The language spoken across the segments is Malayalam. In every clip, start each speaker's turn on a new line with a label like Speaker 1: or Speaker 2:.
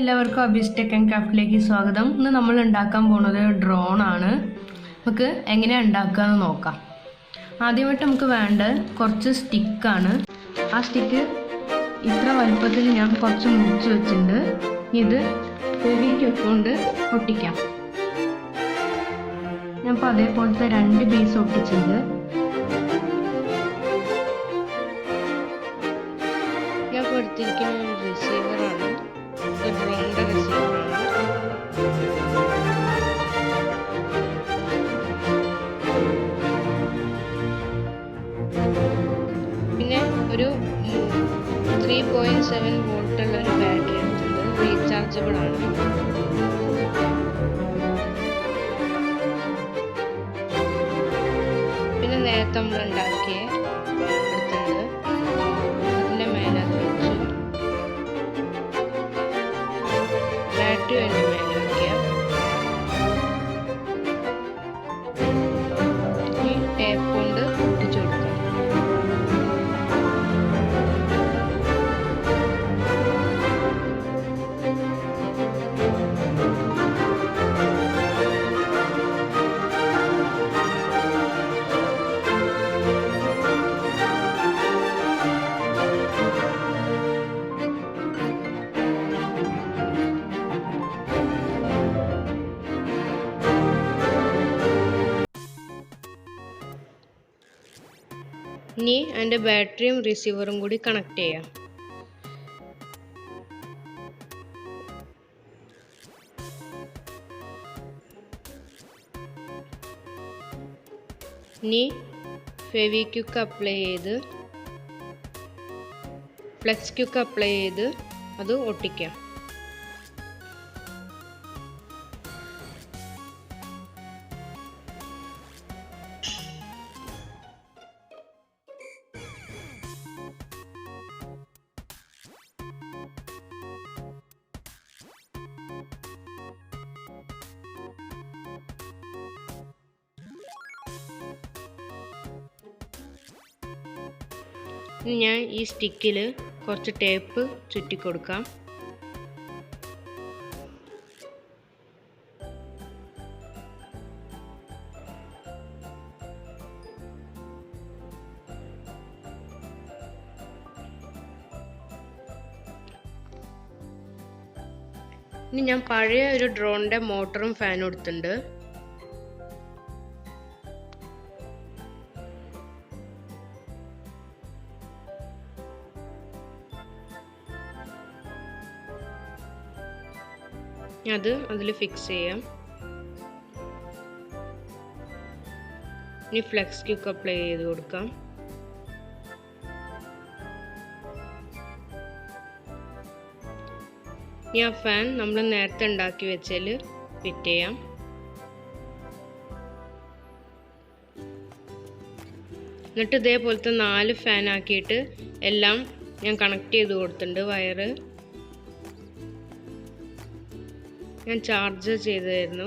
Speaker 1: എല്ലാവർക്കും അബീസ് ടെക് ആൻഡ് ക്രാഫ്റ്റിലേക്ക് സ്വാഗതം. ഇന്ന് നമ്മൾ ഉണ്ടാക്കാൻ പോകുന്നത് ഡ്രോൺ ആണ്. നമുക്ക് എങ്ങനെയാണ് ഉണ്ടാക്കുകയെന്ന് നോക്കാം. ആദ്യമായിട്ട് നമുക്ക് വേണ്ട കുറച്ച് സ്റ്റിക്കാണ്. ആ സ്റ്റിക്ക് ഇത്ര വലുപ്പത്തിൽ ഞാൻ കുറച്ച് മുറിച്ച് വെച്ചിട്ടുണ്ട്. ഇത് ഫെവിക്വിക്ക് കൊണ്ട് ഒട്ടിക്കാം. ഞാൻ ഇപ്പോൾ അതേപോലത്തെ 2 പീസ് ഒട്ടിച്ചിട്ടുണ്ട്. ഞാൻ കൊടുത്തിരിക്കുന്ന ഒരു റിസീവറാണ്, ഡ്രോണിൻ്റെ റിസീവറാണ്. പിന്നെ ഒരു 3.7 വോൾട്ടുള്ള ഒരു ബാറ്ററി എടുത്തിട്ടുണ്ട്. റീചാർജബിൾ ആണ്. പിന്നെ നേരത്തെ നമ്മൾ ഉണ്ടാക്കിയ എടുത്തിട്ടുണ്ട്. അതിൻ്റെ മേലെ അത് വെച്ചു. ബാറ്ററി അതിൻ്റെ മേലെ വയ്ക്കുക. ഈ ടേപ്പ് കൊണ്ട് ഒട്ടിച്ചു കൊടുക്കുക. ഇനി അതിൻ്റെ ബാറ്ററിയും റിസീവറും കൂടി കണക്ട് ചെയ്യാം. ഇനി ഫെവിക്വിക്ക് അപ്ലൈ ചെയ്ത് ഫ്ലെക്സ് ക്വിക്ക് അപ്ലൈ ചെയ്ത് അത് ഒട്ടിക്കാം. ഇനി ഞാൻ ഈ സ്റ്റിക്കിൽ കുറച്ച് ടേപ്പ് ചുറ്റി കൊടുക്കാം. ഇനി ഞാൻ പഴയ ഒരു ഡ്രോണിൻ്റെ മോട്ടറും ഫാനും എടുത്തിട്ടുണ്ട്. അത് അതിൽ ഫിക്സ് ചെയ്യാം. ഇനി ഫ്ലെക്സ് ക്വിക്ക് അപ്ലൈ ചെയ്ത് കൊടുക്കാം. ഇനി ആ ഫാൻ നമ്മൾ നേരത്തെ ഉണ്ടാക്കി വെച്ചാൽ ഫിറ്റ് ചെയ്യാം. എന്നിട്ട് ഇതേപോലത്തെ 4 ഫാൻ ആക്കിയിട്ട് എല്ലാം ഞാൻ കണക്ട് ചെയ്ത് കൊടുത്തിട്ടുണ്ട്. വയറ് ഞാൻ ചാർജ് ചെയ്തായിരുന്നു.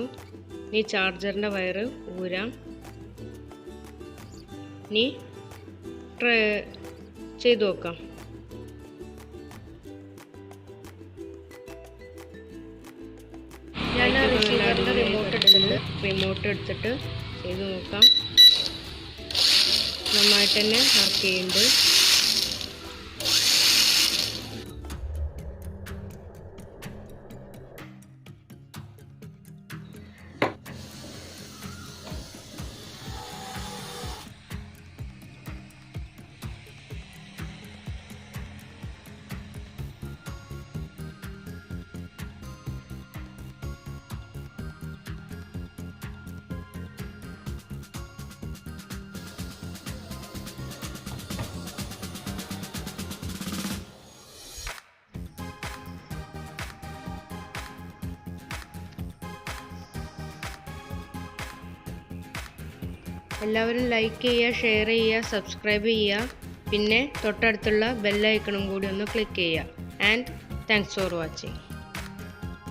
Speaker 1: ഇനി ചാർജറിൻ്റെ വയറ് ഊരാം. ഇനി ട്രൈ ചെയ്ത് നോക്കാം. ഞാൻ റിസീവറിൻ്റെ റിമോട്ട് എടുത്തിട്ട് ചെയ്ത് നോക്കാം. നന്നായിട്ട് തന്നെ വർക്ക് ചെയ്യുന്നുണ്ട്. എല്ലാവരും ലൈക്ക് ചെയ്യുക, ഷെയർ ചെയ്യുക, സബ്സ്ക്രൈബ് ചെയ്യുക. പിന്നെ തൊട്ടടുത്തുള്ള ബെൽ ഐക്കണും കൂടി ഒന്ന് ക്ലിക്ക് ചെയ്യുക. And thanks for watching.